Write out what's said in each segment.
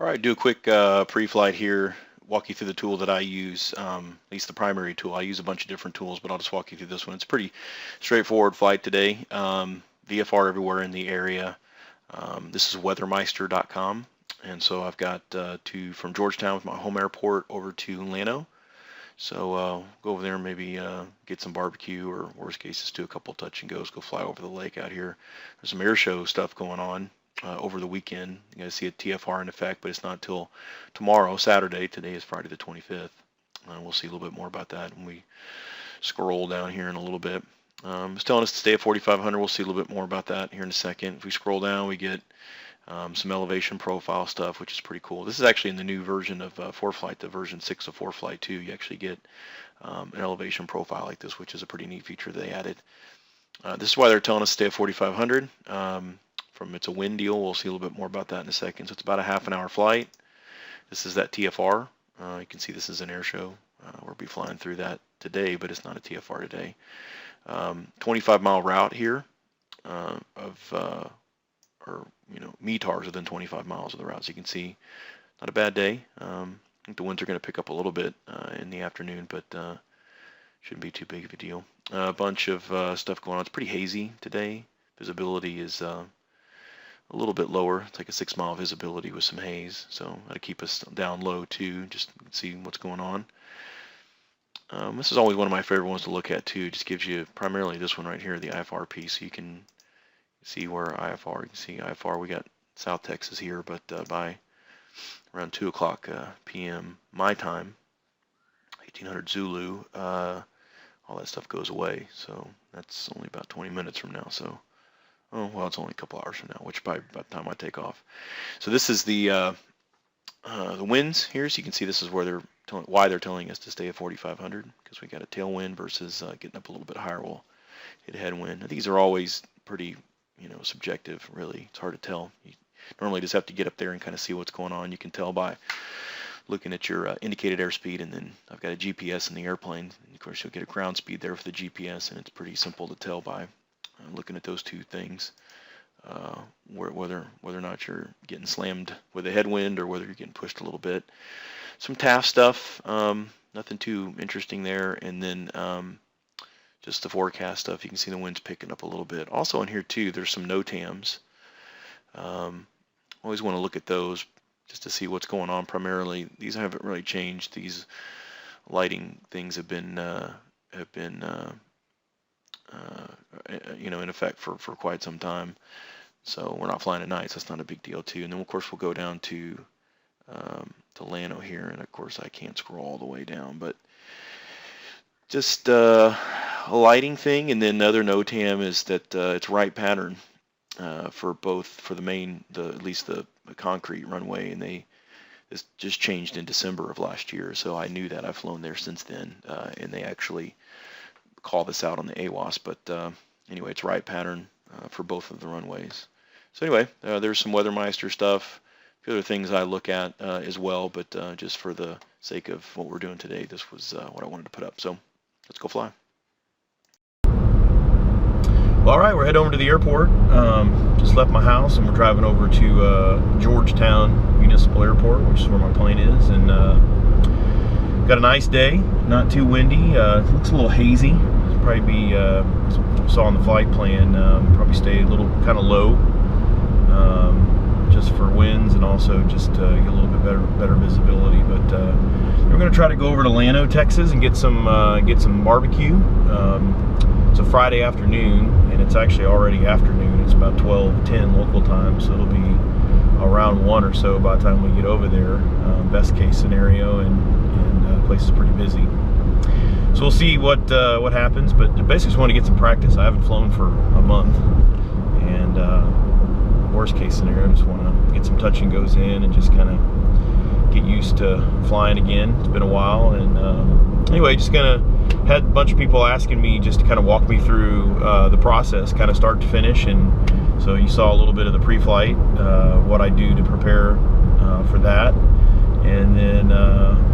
All right, do a quick pre-flight here, walk you through the tool that I use, at least the primary tool. I use a bunch of different tools, but I'll just walk you through this one. It's a pretty straightforward flight today. VFR everywhere in the area. This is weathermeister.com, and so I've got from Georgetown with my home airport over to Llano. So go over there and maybe get some barbecue, or worst case, just do a couple touch and goes, go fly over the lake out here. There's some air show stuff going on over the weekend. You're going to see a TFR in effect, but it's not till tomorrow, Saturday. Today is Friday the 25th. We'll see a little bit more about that when we scroll down here in a little bit. It's telling us to stay at 4,500. We'll see a little bit more about that here in a second. If we scroll down, we get some elevation profile stuff, which is pretty cool. This is actually in the new version of ForeFlight, the version 6 of ForeFlight 2. You actually get an elevation profile like this, which is a pretty neat feature they added. This is why they're telling us to stay at 4,500. It's a wind deal. We'll see a little bit more about that in a second. So it's about a half-an-hour flight. This is that TFR. You can see this is an air show. We'll be flying through that today, but it's not a TFR today. 25-mile route here METARs within 25 miles of the route. So you can see, not a bad day. I think the winds are going to pick up a little bit in the afternoon, but shouldn't be too big of a deal. A bunch of stuff going on. It's pretty hazy today. Visibility is a little bit lower. It's like a 6-mile visibility with some haze, so that'll keep us down low too, just see what's going on. This is always one of my favorite ones to look at too. Just gives you primarily this one right here, the IFR piece, so you can see where IFR. You can see IFR. We got South Texas here, but by around 2 o'clock p.m. my time, 1800 Zulu, all that stuff goes away. So that's only about 20 minutes from now. So, oh well, it's only a couple hours from now, which by the time I take off. So this is the winds here. So you can see this is where why they're telling us to stay at 4,500, because we got a tailwind versus getting up a little bit higher. We'll hit a headwind. These are always pretty, subjective. Really, it's hard to tell. You normally just have to get up there and kind of see what's going on. You can tell by looking at your indicated airspeed, and then I've got a GPS in the airplane. And of course, you'll get a ground speed there for the GPS, and it's pretty simple to tell by looking at those two things, whether or not you're getting slammed with a headwind or whether you're getting pushed a little bit. Some TAF stuff, nothing too interesting there, and then just the forecast stuff. You can see the winds picking up a little bit. Also in here too, there's some NOTAMs. Always want to look at those just to see what's going on. Primarily, these haven't really changed. These lighting things have been in effect for quite some time. So we're not flying at night, so that's not a big deal too. And then of course we'll go down to Llano here, and of course I can't scroll all the way down, but just a lighting thing. And then the other NOTAM is that it's right pattern for at least the concrete runway, and it's just changed in December of last year. So I knew that. I've flown there since then, and they actually call this out on the AWAS. But anyway, it's right pattern for both of the runways. So anyway, there's some Weathermeister stuff. A few other things I look at as well, but just for the sake of what we're doing today, this was what I wanted to put up. So let's go fly. Well, all right, we're heading over to the airport. Just left my house, and we're driving over to Georgetown Municipal Airport, which is where my plane is. And got a nice day, not too windy. It looks a little hazy. Probably be, saw on the flight plan, probably stay a little kind of low, just for winds, and also just get a little bit better visibility. But we're going to try to go over to Llano, Texas, and get some barbecue. It's a Friday afternoon, and it's actually already afternoon. It's about 12:10 local time, so it'll be around 1 or so by the time we get over there. Best case scenario, and the place is pretty busy. So we'll see what happens, but basically just want to get some practice. I haven't flown for a month, and worst case scenario, I just want to get some touch and goes in and just kind of get used to flying again. It's been a while, and anyway, just had a bunch of people asking me just to kind of walk me through the process, kind of start to finish. And so you saw a little bit of the pre-flight, what I do to prepare for that, and then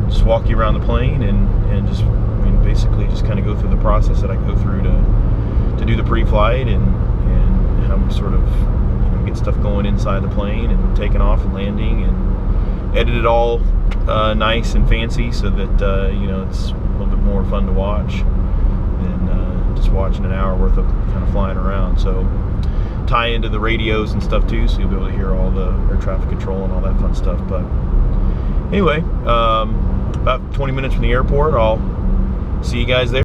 just walk you around the plane and just basically just kind of go through the process that I go through to do the pre-flight, and how we sort of get stuff going inside the plane and taking off and landing, and edit it all nice and fancy so that you know, it's a little bit more fun to watch than just watching an hour worth of kind of flying around. So tie into the radios and stuff too, so you'll be able to hear all the air traffic control and all that fun stuff. But anyway, about 20 minutes from the airport. I'll see you guys there.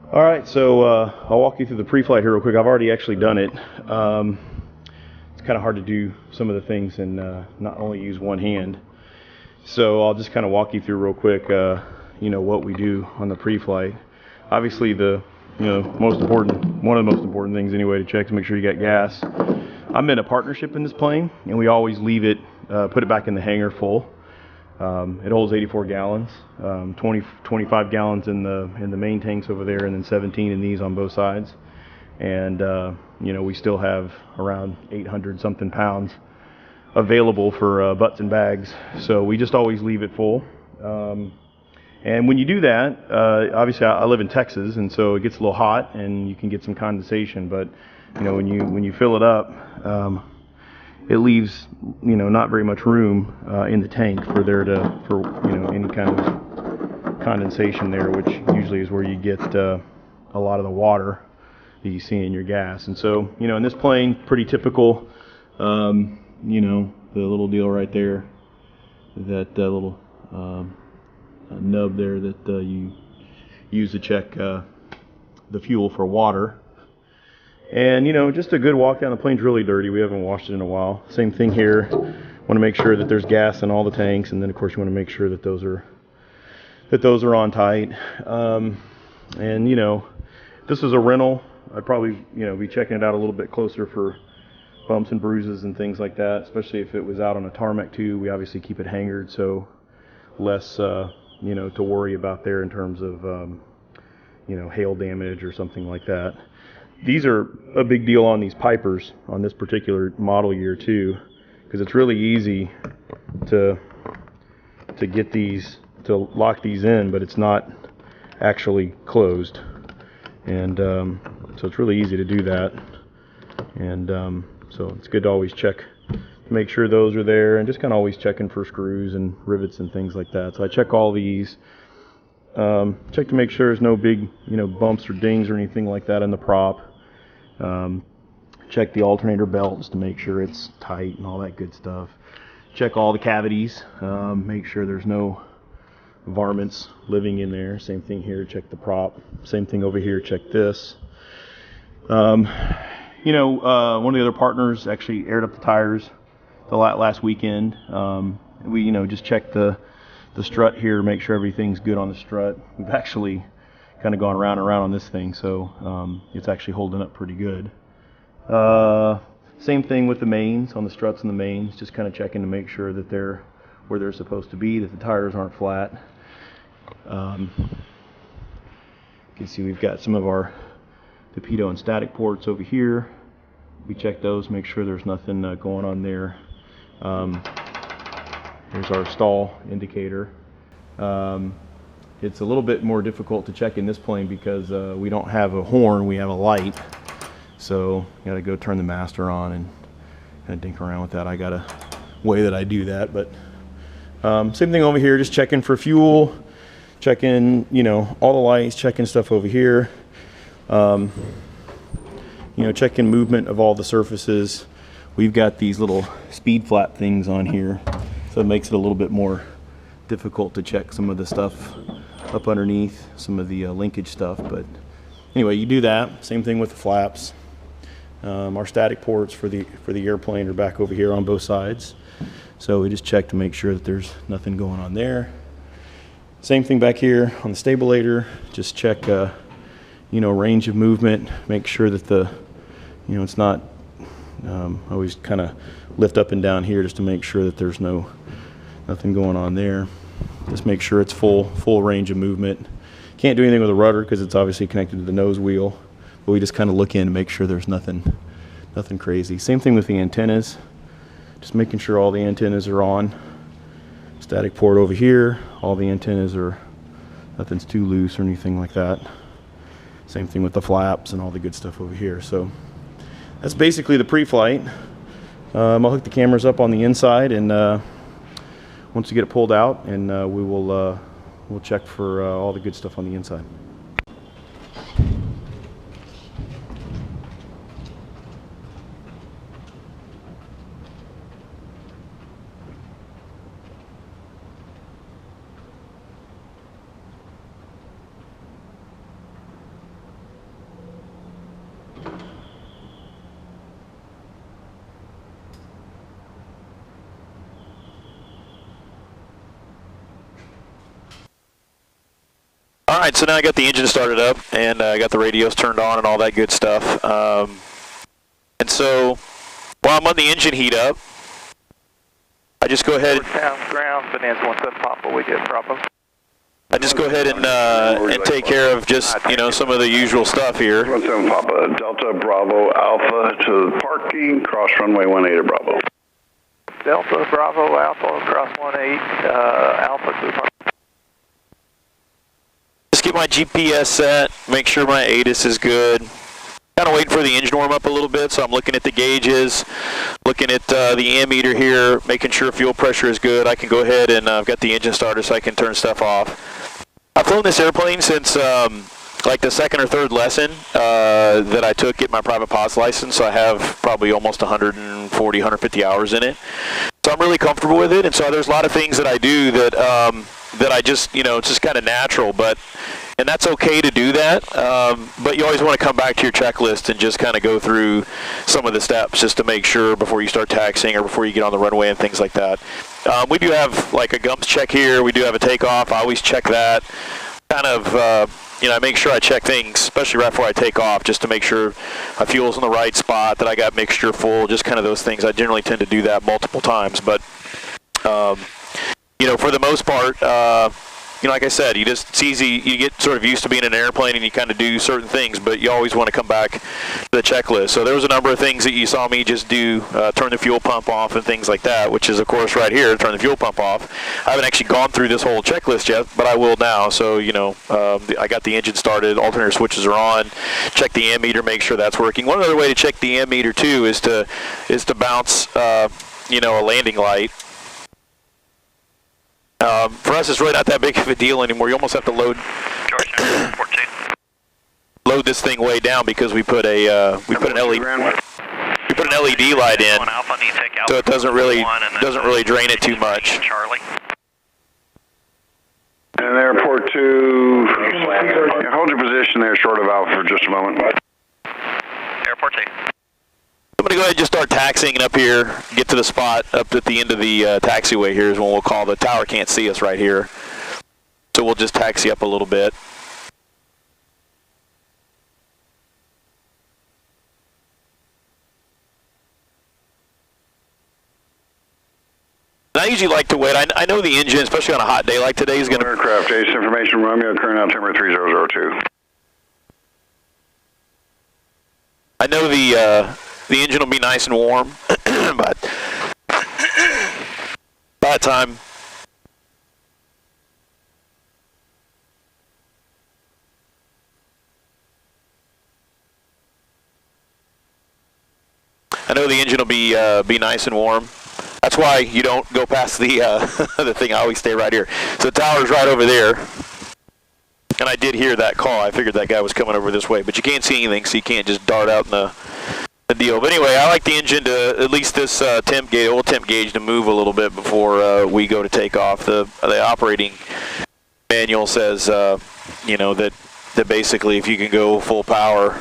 All right, so I'll walk you through the pre-flight here real quick. I've already actually done it. It's kind of hard to do some of the things and not only use one hand. So I'll just kind of walk you through real quick, you know, what we do on the pre-flight. Obviously, the one of the most important things anyway to check is make sure you got gas. I'm in a partnership in this plane, and we always leave it, put it back in the hangar full. It holds 84 gallons, 25 gallons in the main tanks over there, and then 17 in these on both sides. And you know, we still have around 800 something pounds available for butts and bags, so we just always leave it full. And when you do that, obviously I live in Texas, and so it gets a little hot and you can get some condensation. But you know, when you fill it up, it leaves, you know, not very much room in the tank for you know, any kind of condensation there, which usually is where you get a lot of the water that you see in your gas. And so, you know, in this plane, pretty typical, you know, the little deal right there, that little nub there that you use to check the fuel for water. And you know, just a good walk down. The plane's really dirty. We haven't washed it in a while. Same thing here. Want to make sure that there's gas in all the tanks, and then of course you want to make sure that those are on tight. And you know, if this was a rental, I'd probably, you know, be checking it out a little bit closer for bumps and bruises and things like that. Especially if it was out on a tarmac too. We obviously keep it hangared, so less you know, to worry about there in terms of you know, hail damage or something like that. These are a big deal on these Pipers on this particular model year too, because it's really easy to get these, to lock these in, but it's not actually closed. And so it's really easy to do that. And so it's good to always check to make sure those are there, and just kind of always checking for screws and rivets and things like that. So I check all these. Check to make sure there's no big, you know, bumps or dings or anything like that in the prop. Check the alternator belts to make sure it's tight and all that good stuff. Check all the cavities, make sure there's no varmints living in there. Same thing here, check the prop. Same thing over here, check this. You know, one of the other partners actually aired up the tires the last weekend. We, you know, just checked the strut here, make sure everything's good on the strut. We've actually kind of gone around and around on this thing, so it's actually holding up pretty good. Same thing with the mains, on the struts and the mains, just kind of checking to make sure that they're where they're supposed to be, that the tires aren't flat. You can see we've got some of our torpedo and static ports over here. We check those, make sure there's nothing going on there. Here's our stall indicator. It's a little bit more difficult to check in this plane because we don't have a horn, we have a light. So you gotta go turn the master on and kind of dink around with that. I got a way that I do that, but same thing over here, just checking for fuel, checking, you know, all the lights, checking stuff over here. You know, checking movement of all the surfaces. We've got these little speed flap things on here, so it makes it a little bit more difficult to check some of the stuff up underneath some of the linkage stuff. But anyway, you do that. Same thing with the flaps. Our static ports for the airplane are back over here on both sides. So we just check to make sure that there's nothing going on there. Same thing back here on the stabilator. Just check, you know, range of movement. Make sure that the, you know, it's not. Always kind of lift up and down here just to make sure that there's nothing going on there. Just make sure it's full range of movement. Can't do anything with the rudder because it's obviously connected to the nose wheel, but we just kind of look in to make sure there's nothing crazy. Same thing with the antennas. Just making sure all the antennas are on. Static port over here. All the antennas are, nothing's too loose or anything like that. Same thing with the flaps and all the good stuff over here. So that's basically the pre-flight. I'll hook the cameras up on the inside, and once we get it pulled out, and we'll check for all the good stuff on the inside. All right, so now I got the engine started up, and I got the radios turned on and all that good stuff. And so while I'm on the engine heat up, I just go ahead. Ground, Bonanza 17 Papa, we get Bravo. I just go ahead and take care of just, you know, some of the usual stuff here. 17 Papa, Delta Bravo Alpha to the parking, cross runway 18 Bravo. Delta Bravo Alpha, cross 18 Alpha to the parking. Just get my GPS set, make sure my ATIS is good. Kind of waiting for the engine to warm up a little bit, so I'm looking at the gauges, looking at the ammeter here, making sure fuel pressure is good. I can go ahead and I've got the engine started so I can turn stuff off. I've flown this airplane since like the second or third lesson that I took at my private pilot's license, so I have probably almost 140, 150 hours in it. So I'm really comfortable with it, and so there's a lot of things that I do that that I just, you know, it's just kind of natural, and that's okay to do that, but you always want to come back to your checklist and just kind of go through some of the steps just to make sure before you start taxiing or before you get on the runway and things like that. We do have like a GUMPS check here. We do have a takeoff. I always check that. Kind of, you know, I make sure I check things, especially right before I take off, just to make sure my fuel's in the right spot, that I got mixture full, just kind of those things. I generally tend to do that multiple times, but you know, for the most part, you know, like I said, it's easy, you get sort of used to being in an airplane and you kind of do certain things, but you always want to come back to the checklist. So there was a number of things that you saw me just do, turn the fuel pump off and things like that, which is, of course, right here, turn the fuel pump off. I haven't actually gone through this whole checklist yet, but I will now. So, you know, I got the engine started, alternator switches are on, check the ammeter, make sure that's working. One other way to check the ammeter, too, is to bounce, you know, a landing light. For us, it's really not that big of a deal anymore. You almost have to load this thing way down because we put an LED light in, so it doesn't really drain it too much. And airport 2, hold your position there short of Alpha for just a moment. Airport 2. I'm going to go ahead and just start taxiing up here, get to the spot up at the end of the taxiway here is what we'll call. The tower can't see us right here, so we'll just taxi up a little bit. And I usually like to wait. I know the engine, especially on a hot day like today, is going to... Aircraft, ACE information, Romeo, current altimeter 3002. I know the engine will be nice and warm, but by the time be nice and warm. That's why you don't go past the the thing. I always stay right here. So the tower's right over there. And I did hear that call. I figured that guy was coming over this way, but you can't see anything, so you can't just dart out in the deal. But anyway, I like the engine to, at least this oil temp gauge to move a little bit before we go to take off. The operating Manual says, you know, that basically if you can go full power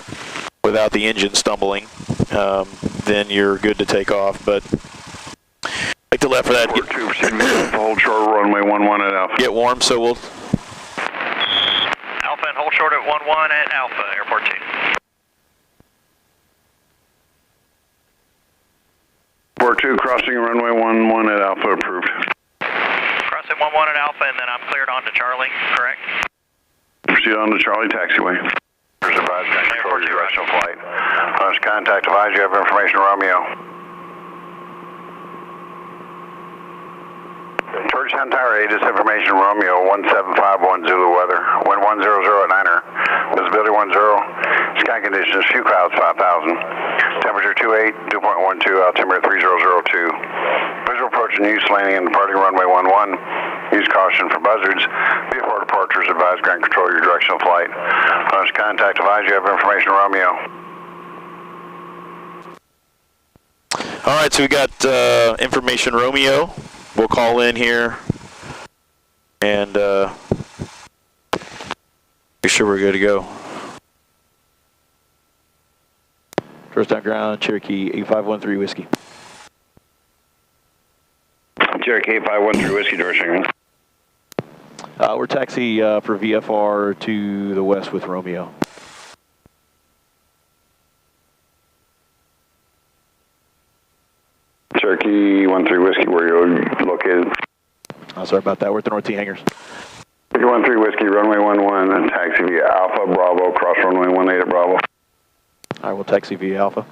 without the engine stumbling, then you're good to take off. But like to let for that hold short runway 11 at Alpha. get warm, so we'll Alpha and hold short at 11 at Alpha, Airport 2. Airport 2, crossing runway 11 at Alpha, approved. Crossing 11 at Alpha, and then I'm cleared on to Charlie, correct? Proceed on to Charlie, taxiway. Advise, control your directional flight. Last contact, advise you have information, Romeo. Georgetown Tower 8 is information, Romeo 1751 Zulu weather. Wind 100 at Niner. Visibility 10. Sky conditions, few clouds 5,000. Temperature 28, 2.12, altimeter 3002. Visual approach and use landing and departing runway 11. Use caution for buzzards. VFR departures, advise ground control your directional flight. Last contact, advise you have information, Romeo. All right, so we got information, Romeo. We'll call in here and make sure we're good to go. First on ground, Cherokee 8513 Whiskey. Cherokee 8513 Whiskey, Georgetown. We're taxi for VFR to the west with Romeo. Cherokee 13 Whiskey, where you're located. Sorry about that, we're at the North T hangars. Cherokee 13 Whiskey, runway 11, and taxi via Alpha, Bravo, cross runway 18 at Bravo. All right, we'll taxi via Alpha.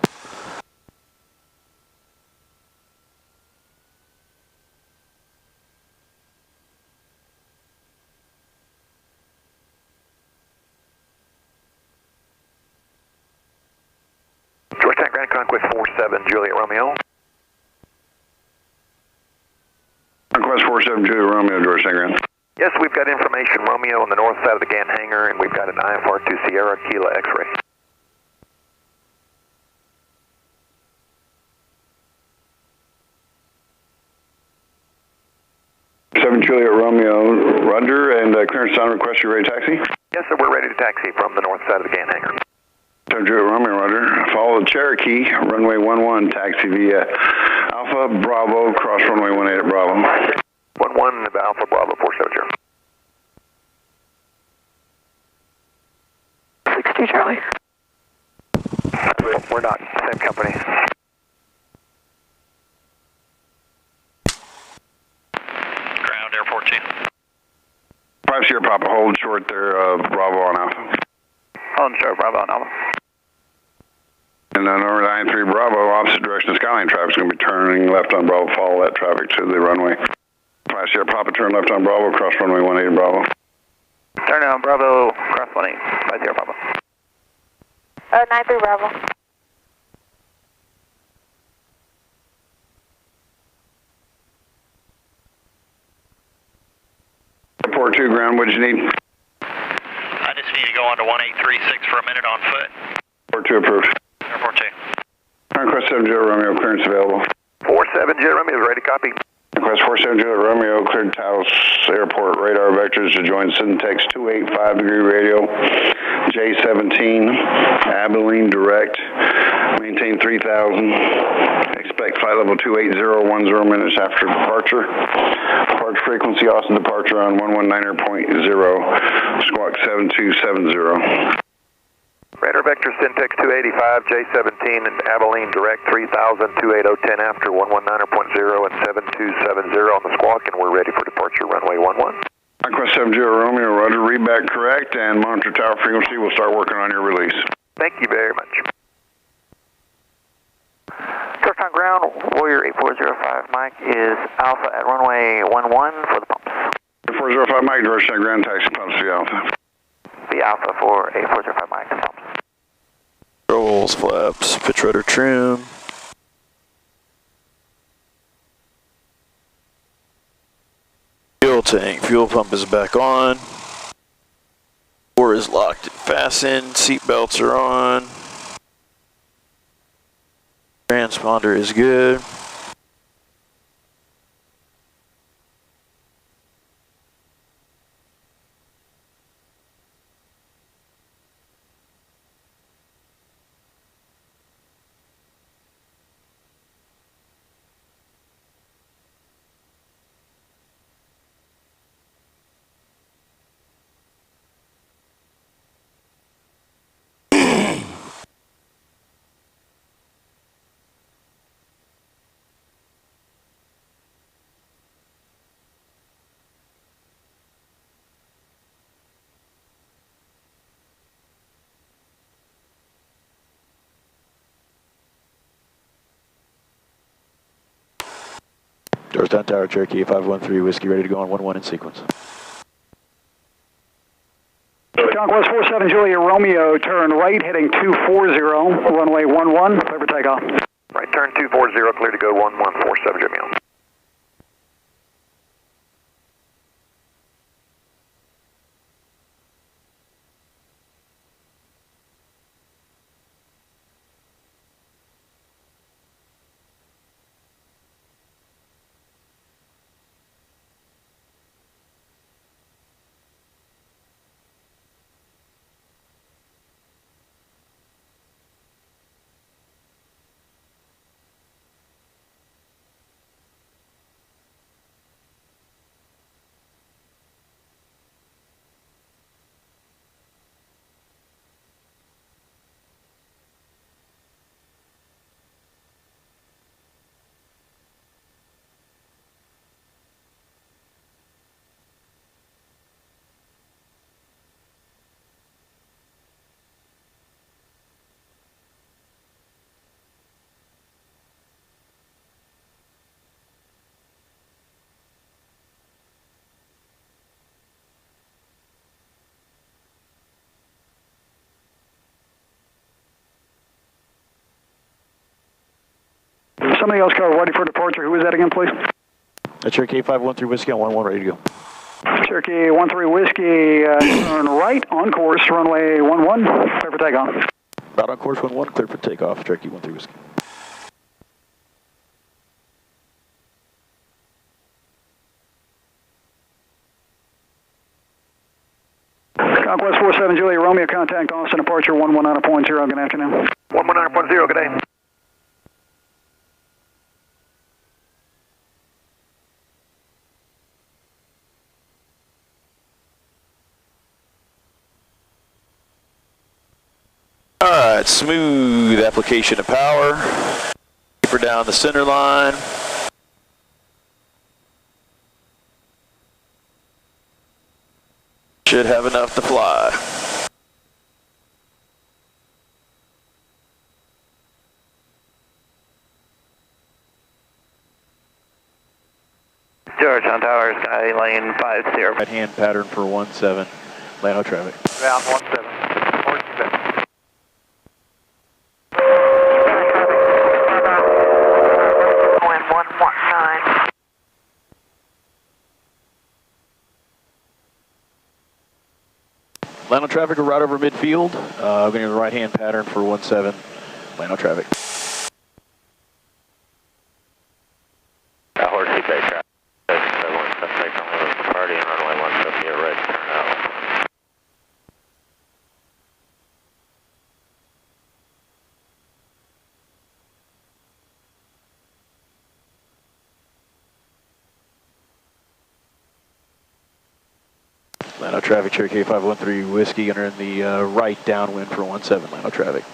Georgetown Grand Conquest 47, Juliet Romeo. Conquest 47, Juliet Romeo, Georgetown Grand. Yes, we've got information, Romeo, on the north side of the GAN hangar, and we've got an IFR 2 Sierra Kilo X-ray. Juliet Romeo, Roger, and clearance on request, you ready to taxi? Yes, sir, we're ready to taxi from the north side of the GAN hangar. 7 Juliet Romeo, Roger. Follow the Cherokee, runway 11, taxi via Alpha, Bravo, cross runway 18 at Bravo. 11 Alpha Bravo 470. 60 Charlie. We're not, same company. Ground, Airport 2. 5 Sierra Papa, hold short there, Bravo on Alpha. On short, Bravo on Alpha. And then over 93 Bravo, opposite direction of Skyline traffic is going to be turning left on Bravo, follow that traffic to the runway. 5 Sierra Papa, turn left on Bravo, cross runway 18 Bravo. Turn on Bravo, cross 18, 5 Sierra Papa. 93 Bravo. Airport 2 ground, what do you need? I just need to go on to 1836 for a minute on foot. Airport 2 approved. Airport 2. Request 7 Juliet Romeo, clearance available. 47 Juliet Romeo is ready to copy. Request 47 Juliet Romeo, cleared Taos Airport radar vectors to join Syntex 285 degree radio, J17, Abilene direct, maintain 3000, expect flight level 28010 minutes after departure. Departure frequency, Austin departure on 119.0, squawk 7270. Radar vector Syntex 285, J17 and Abilene direct 3000, 28010 after 119.0 and 7270 on the squawk, and we're ready for departure runway 11. Request 7 Juliet Romeo, Roger, read back correct, and monitor tower frequency. We'll start working on your release. Thank you very much. Turf on ground, Warrior 8405 Mike is Alpha at runway 11 for the pumps. 405 Mike, Georgetown Grand Taxi Pumps via Alpha. The Alpha for 8405 Mike and pumps. Rolls, flaps, pitch rudder trim. Fuel tank, fuel pump is back on. Door is locked and fastened, seat belts are on. Transponder is good. Georgetown Tower, Cherokee 513 Whiskey, ready to go on 1-1 in sequence. Conquest 47 Julia Romeo, turn right, heading 240, runway 11, clear for takeoff. Right turn 240, clear to go 1147 Romeo. Somebody else car ready for departure. Who is that again, please? Cherokee 513 Whiskey on 1-1, ready to go. Cherokee 13 Whiskey, turn right, on course, runway 11, clear for takeoff. About on course 1-1, clear for takeoff, Cherokee 13 Whiskey. Conquest 47 Julia Romeo, contact Austin, departure 119.0, good afternoon. 119.0, good day. Alright, smooth application of power. Keep her down the center line. Should have enough to fly. Georgetown Tower, sky lane 50. Right hand pattern for 17, Llano traffic. Ground 17. Wind 119. Llano traffic are right over midfield. I'm going to the right hand pattern for 17, Llano traffic. Horsey Bay traffic. Party and runway 170, you're ready to turn out. Llano traffic, Cherokee 513 Whiskey, entering the right downwind for 17, Llano traffic.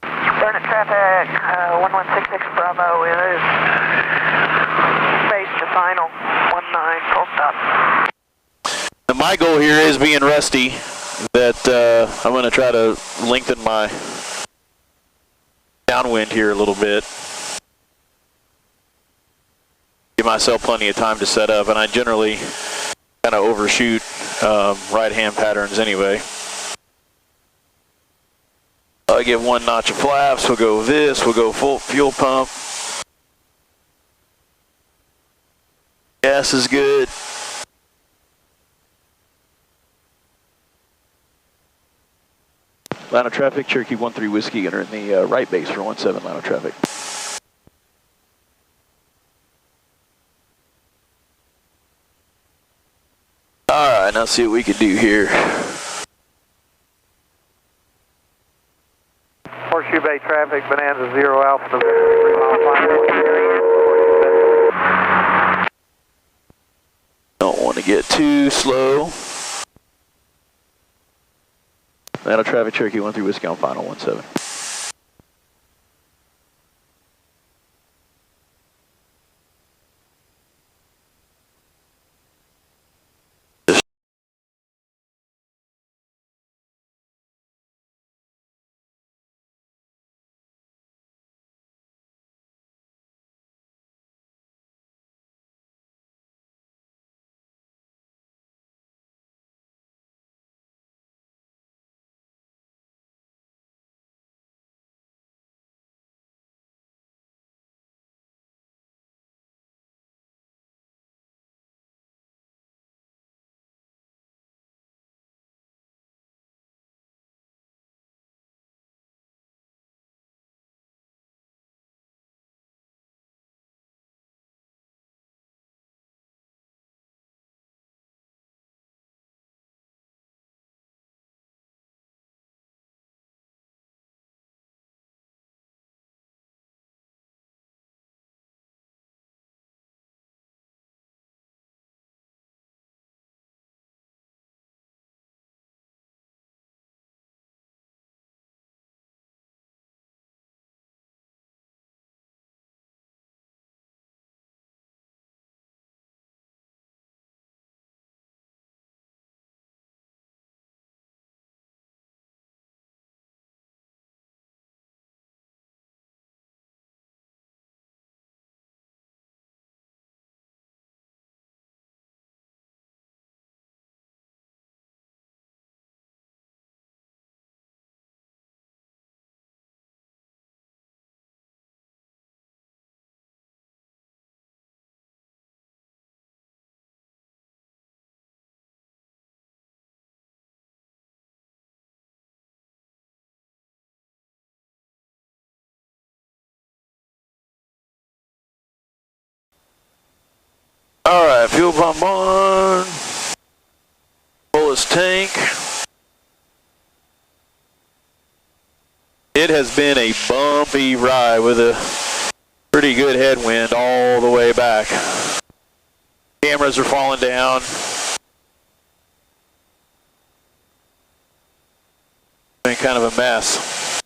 Burnett traffic, 1166 Bravo is base to final, 19, full stop. And my goal here is being rusty, that I'm going to try to lengthen my downwind here a little bit. Give myself plenty of time to set up, and I generally kind of overshoot right hand patterns anyway. I get one notch of flaps, we'll go this, we'll go full fuel pump. Gas is good. Llano traffic, Cherokee 13 Whiskey, entering the right base for 17, Llano traffic. Alright, now see what we can do here. Horseshoe Bay traffic, Bonanza 0 Alpha, November 3 mile final. Don't want to get too slow. Llano traffic, Cherokee 13 Whiskey on final 17. Alright, fuel pump on. Fullest tank. It has been a bumpy ride with a pretty good headwind all the way back. Cameras are falling down. Been kind of a mess.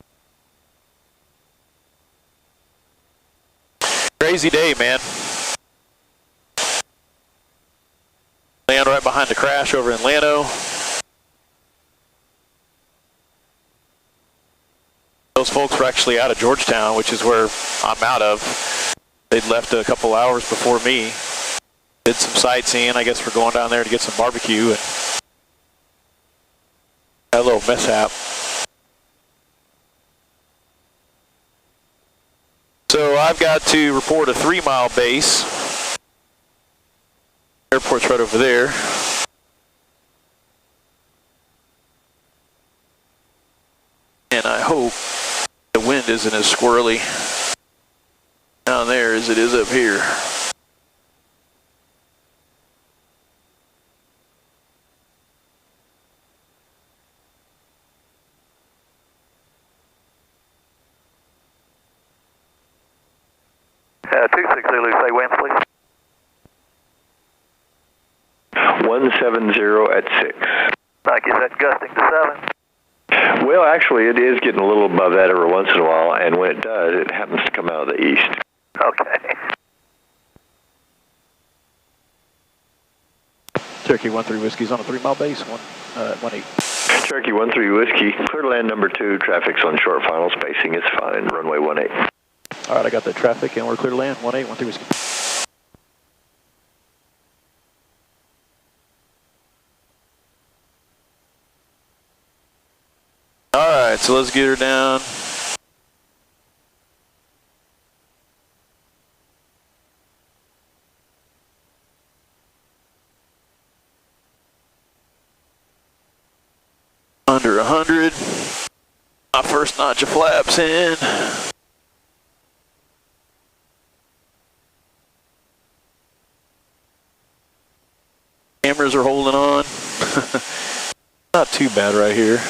Crazy day, man. Land right behind the crash over in Llano. Those folks were actually out of Georgetown, which is where I'm out of. They'd left a couple hours before me. Did some sightseeing. I guess we're going down there to get some barbecue and had a little mishap. So I've got to report a 3-mile base. Airport's right over there. And I hope the wind isn't as squirrely down there as it is up here. Yeah, 26 Zulu, say winds, please. 170 at 6. Mike, is that gusting to 7? Well, actually, it is getting a little above that every once in a while, and when it does, it happens to come out of the east. Okay. Cherokee 13 Whiskey's on a 3-mile base, 18. Cherokee 13 Whiskey, clear to land number 2, traffic's on short final spacing, it's fine, runway 18. All right, I got the traffic and we're clear to land, 18, 13 Whiskey. All right, so let's get her down. Under 100. My first notch of flaps in. Cameras are holding on. Not too bad right here.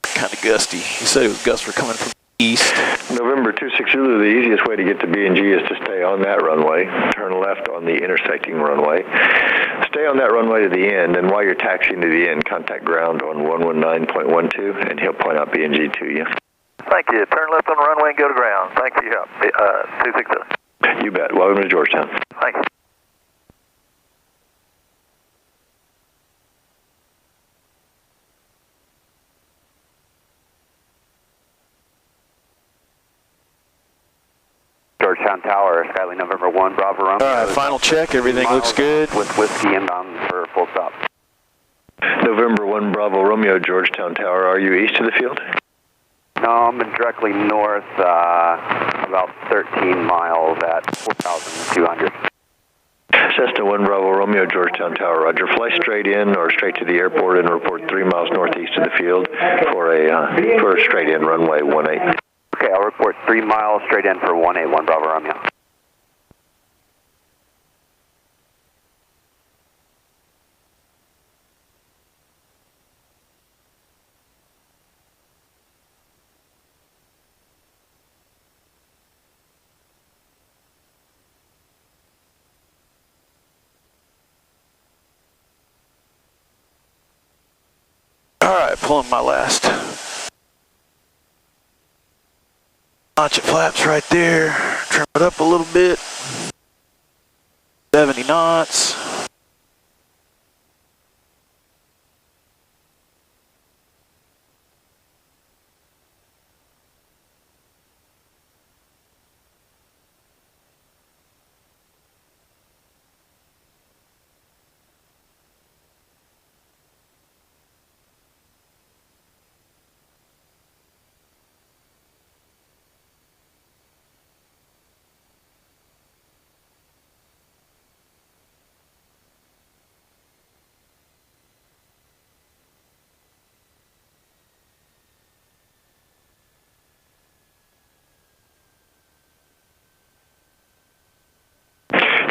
Kind of gusty. He said it was gusts were coming from the east. November 26 Zulu, the easiest way to get to B&G is to stay on that runway. Turn left on the intersecting runway. Stay on that runway to the end, and while you're taxiing to the end, contact ground on 119.12, and he'll point out B&G to you. Thank you. Turn left on the runway and go to ground. Thank you. 26 Zulu. You bet. Welcome to Georgetown. Thank you. Georgetown Tower, Skylane November 1, Bravo Romeo. All right, final check. Everything looks good. With whiskey inbound for full stop. November 1, Bravo Romeo, Georgetown Tower. Are you east of the field? No, I'm directly north, about 13 miles at 4,200. Cessna 1, Bravo Romeo, Georgetown Tower. Roger. Fly straight in or straight to the airport and report 3 miles northeast of the field for a straight in runway 18. Okay, I'll report 3 miles straight in for 181 Bravo Romeo. All right, pulling my last notch of flaps right there. Trim it up a little bit. 70 knots.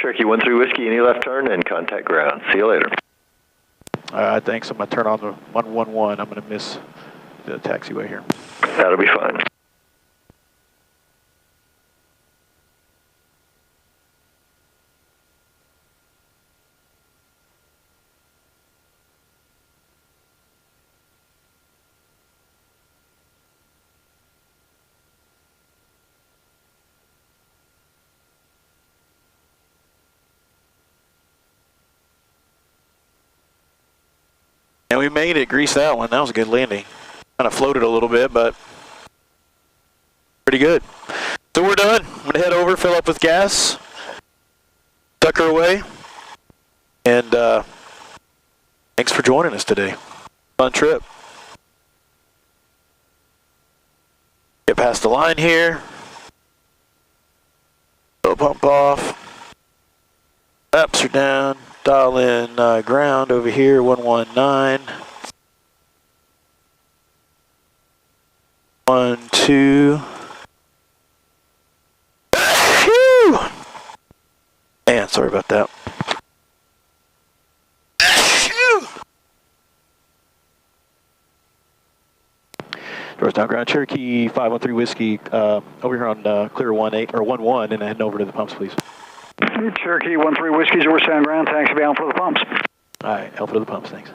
Cherokee 13 Whiskey, any left turn and contact ground. See you later. All right, thanks. I'm going to turn on the 111. I'm going to miss the taxiway here. That'll be fine. And we made it, greased that one. That was a good landing. Kind of floated a little bit, but pretty good. So we're done. I'm going to head over, fill up with gas, tuck her away, and thanks for joining us today. Fun trip. Get past the line here. Little pump off. Laps are down. Dial in ground over here, 119. 1, 2. Phew! Man, sorry about that. Phew! Doors down, ground. Cherokee 513 Whiskey over here on clear 18 or 11, and heading over to the pumps, please. Cherokee 13 Whiskey, we're sound ground, taxi bound for the pumps. All right, Alpha to the pumps, thanks.